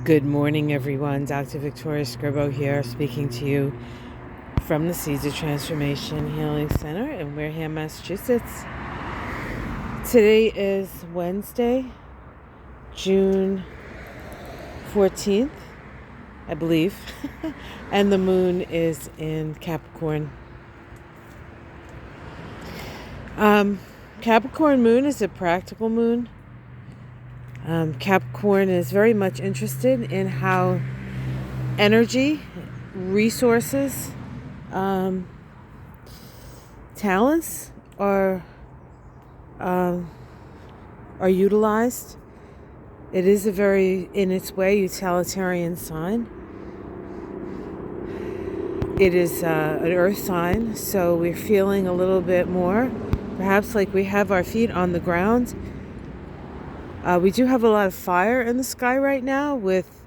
Good morning, everyone. Dr. Victoria Scribo here, speaking to you from the Seeds of Transformation Healing Center in Wareham, Massachusetts. Today is Wednesday, June 14th, I believe, and the moon is in Capricorn. Capricorn moon is a practical moon. Capricorn is very much interested in how energy, resources, talents are utilized. It is a very, in its way, utilitarian sign. It is an earth sign, so we're feeling a little bit more, perhaps like we have our feet on the ground. We do have a lot of fire in the sky right now with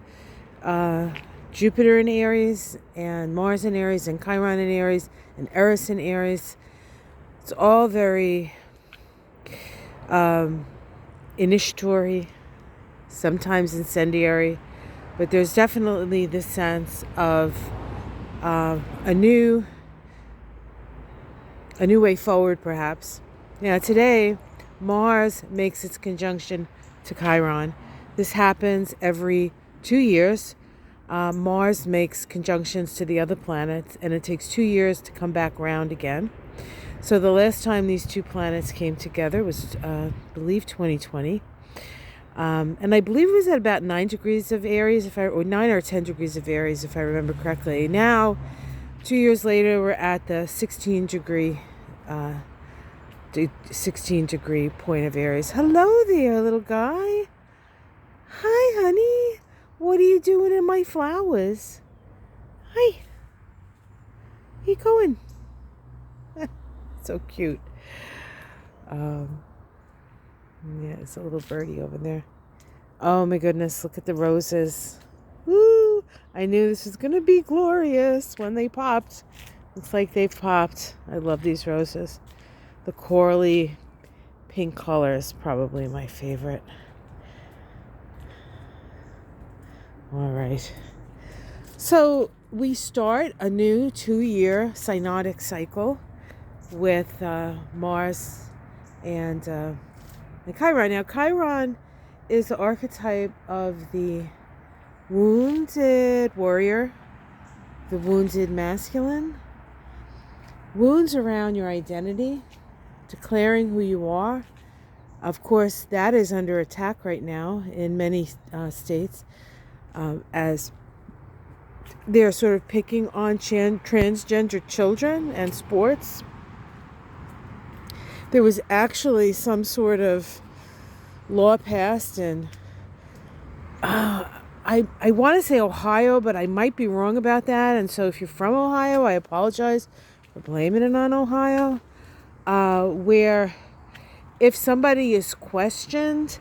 Jupiter in Aries and Mars in Aries and Chiron in Aries and Eris in Aries. It's all very initiatory, sometimes incendiary, but there's definitely this sense of a new way forward, perhaps. Now, today, Mars makes its conjunction to Chiron. This happens every 2 years. Mars makes conjunctions to the other planets, and it takes 2 years to come back around again. So the last time these two planets came together was, I believe, 2020. And I believe it was at about 9 degrees of Aries, or 9 or 10 degrees of Aries, if I remember correctly. Now, 2 years later, we're at the 16 degree point of Aries. Hello there, little guy. Hi, honey. What are you doing in my flowers? Hi. Where you going? So cute. Yeah, it's a little birdie over there. Oh my goodness, look at the roses. Woo! I knew this was going to be glorious when they popped. Looks like they've popped. I love these roses. The corally pink color is probably my favorite. All right. So we start a new 2-year synodic cycle with Mars and Chiron. Now, Chiron is the archetype of the wounded warrior, the wounded masculine. Wounds around your identity, declaring who you are. Of course, that is under attack right now in many states, as they're sort of picking on transgender children and sports. There was actually some sort of law passed in, I want to say Ohio, but I might be wrong about that. And so if you're from Ohio, I apologize for blaming it on Ohio, where if somebody is questioned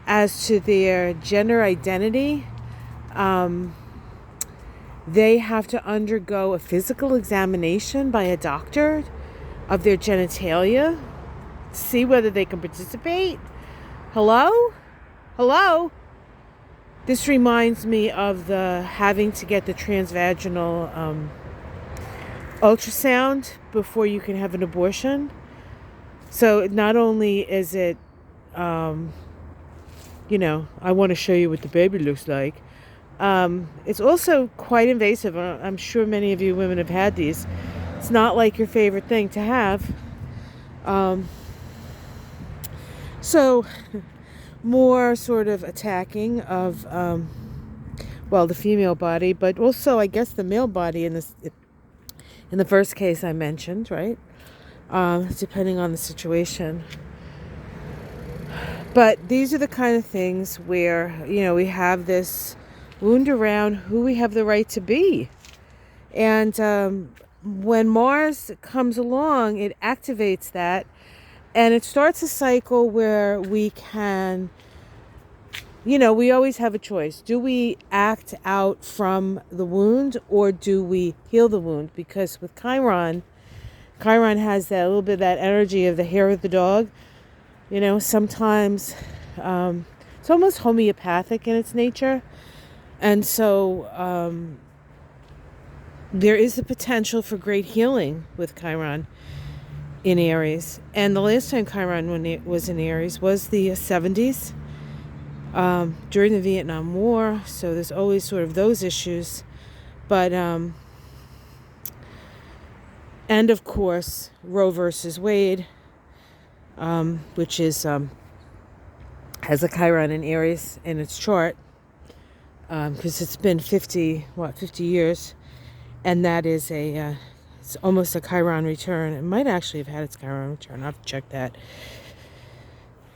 as to their gender identity, they have to undergo a physical examination by a doctor of their genitalia to see whether they can participate. Hello? This reminds me of the having to get the transvaginal ultrasound before you can have an abortion. So not only is it, I want to show you what the baby looks like. It's also quite invasive. I'm sure many of you women have had these. It's not like your favorite thing to have. So more sort of attacking of, the female body, but also I guess the male body in the first case I mentioned, right? Depending on the situation. But these are the kind of things where, we have this wound around who we have the right to be. And when Mars comes along, it activates that. And it starts a cycle where we can, we always have a choice. Do we act out from the wound or do we heal the wound? Because with Chiron has that little bit of that energy of the hair of the dog. Sometimes it's almost homeopathic in its nature. And so there is the potential for great healing with Chiron in Aries. And the last time Chiron when it was in Aries was the 70s, during the Vietnam War. So there's always sort of those issues. But, and of course, Roe versus Wade, which is, has a Chiron in Aries in its chart, because it's been 50 years. And that is it's almost a Chiron return. It might actually have had its Chiron return. I'll have to check that.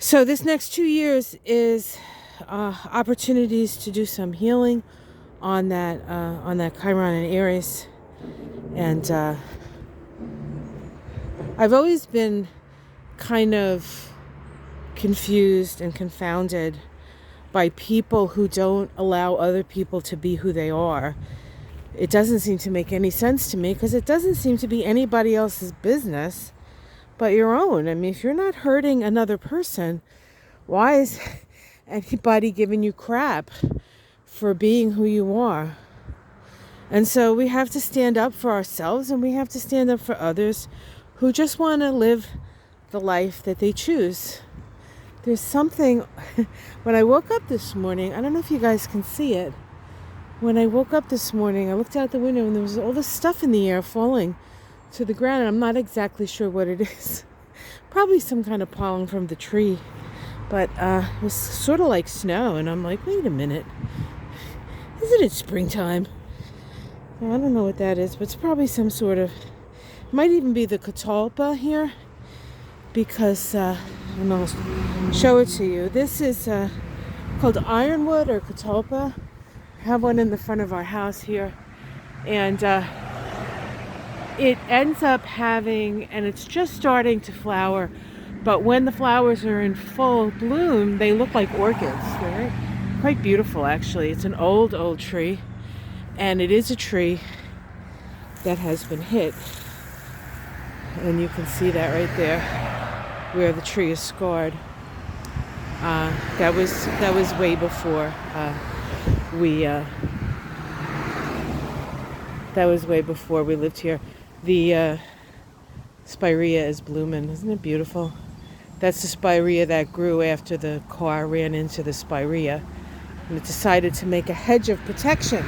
So this next 2 years is opportunities to do some healing on that Chiron and Aries. And I've always been kind of confused and confounded by people who don't allow other people to be who they are. It doesn't seem to make any sense to me, because it doesn't seem to be anybody else's business but your own. I mean, if you're not hurting another person, why is anybody giving you crap for being who you are? And so we have to stand up for ourselves, and we have to stand up for others who just want to live the life that they choose. There's something, when I woke up this morning, I don't know if you guys can see it. When I woke up this morning, I looked out the window and there was all this stuff in the air falling to the ground. And I'm not exactly sure what it is. Probably some kind of pollen from the tree. But it was sort of like snow. And I'm like, wait a minute. Isn't it springtime? I don't know what that is, but it's probably some sort of... It might even be the catalpa here. Because, and I'll show it to you. This is called ironwood or catalpa. I have one in the front of our house here, and it ends up having, and it's just starting to flower, but when the flowers are in full bloom, they look like orchids. They're quite beautiful, actually. It's an old tree, and it is a tree that has been hit, and you can see that right there where the tree is scarred. That was way before that was way before we lived here. The spirea is blooming. Isn't it beautiful? That's the spirea that grew after the car ran into the spirea, and it decided to make a hedge of protection.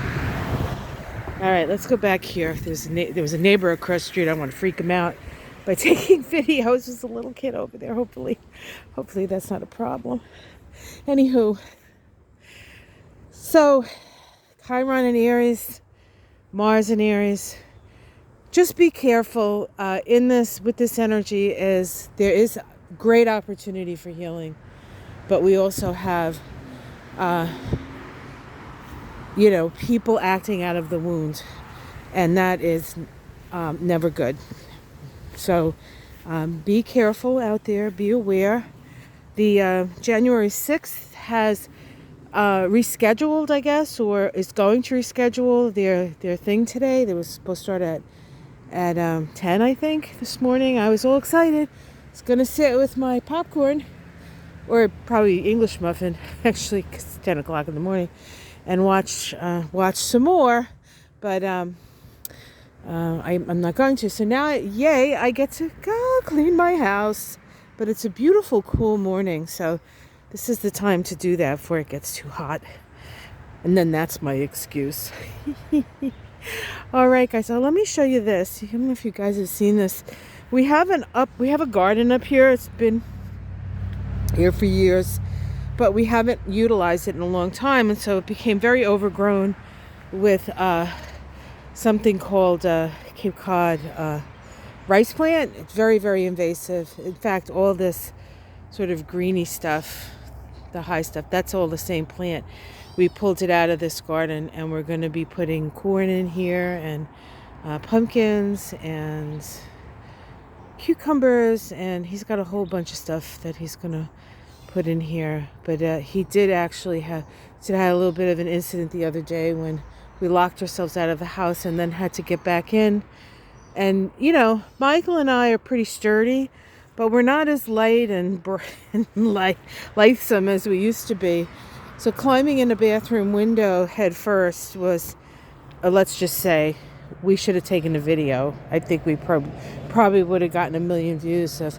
All right, let's go back here. There was a neighbor across the street. I don't want to freak him out by taking videos. There's a little kid over there. Hopefully that's not a problem. Anywho, so Chiron in Aries, Mars in Aries. Just be careful with this energy. There is great opportunity for healing, but we also have people acting out of the wound, and that is never good. So be careful out there. Be aware. The January 6th has rescheduled, I guess, or is going to reschedule their thing today. They were supposed to start at 10, I think, this morning. I was all excited. I was going to sit with my popcorn, or probably English muffin, actually, 'cause it's 10 o'clock in the morning, and watch some more. But I'm not going to. So now, yay, I get to go clean my house. But it's a beautiful, cool morning. So this is the time to do that before it gets too hot. And then that's my excuse. All right, guys. So let me show you this. I don't know if you guys have seen this. We have a garden up here. It's been here for years, but we haven't utilized it in a long time. And so it became very overgrown with something called Cape Cod rice plant. It's very, very invasive. In fact, all this sort of greeny stuff, the high stuff, that's all the same plant. We pulled it out of this garden, and we're going to be putting corn in here, and pumpkins and cucumbers, and he's got a whole bunch of stuff that he's going to put in here. But he did actually had a little bit of an incident the other day when we locked ourselves out of the house and then had to get back in. And, Michael and I are pretty sturdy, but we're not as light and lithesome as we used to be. So climbing in the bathroom window head first was, let's just say, we should have taken a video. I think we probably would have gotten 1,000,000 views of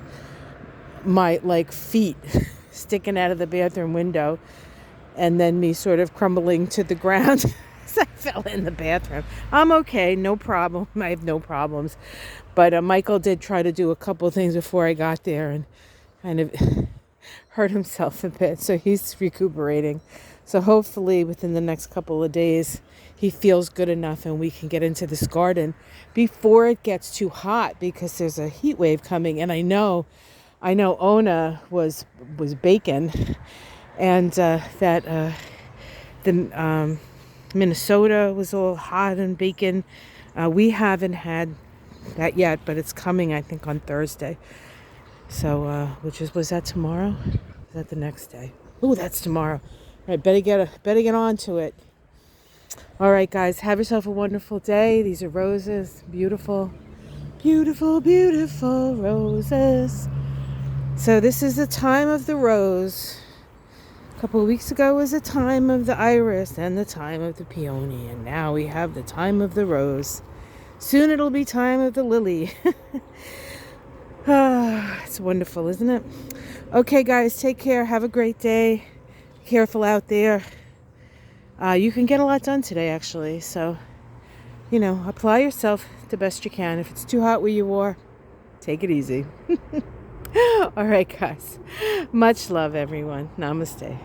my like feet sticking out of the bathroom window, and then me sort of crumbling to the ground as I fell in the bathroom. I'm okay, no problem. I have no problems. But Michael did try to do a couple of things before I got there and kind of hurt himself a bit. So he's recuperating. So hopefully within the next couple of days, he feels good enough and we can get into this garden before it gets too hot, because there's a heat wave coming. And I know Ona was baking, and that the Minnesota was all hot and baking. We haven't had that yet, but it's coming, I think, on Thursday. So, was that tomorrow? Is that the next day? Oh, that's tomorrow. All right, better get on to it. All right, guys, have yourself a wonderful day. These are roses, beautiful, beautiful, beautiful roses. So this is the time of the rose. A couple of weeks ago was the time of the iris and the time of the peony, and now we have the time of the rose. Soon it'll be time of the lily. It's wonderful, isn't it? Okay, guys, take care. Have a great day. Careful out there. You can get a lot done today, actually. So, apply yourself the best you can. If it's too hot where you are, take it easy. All right, guys. Much love, everyone. Namaste.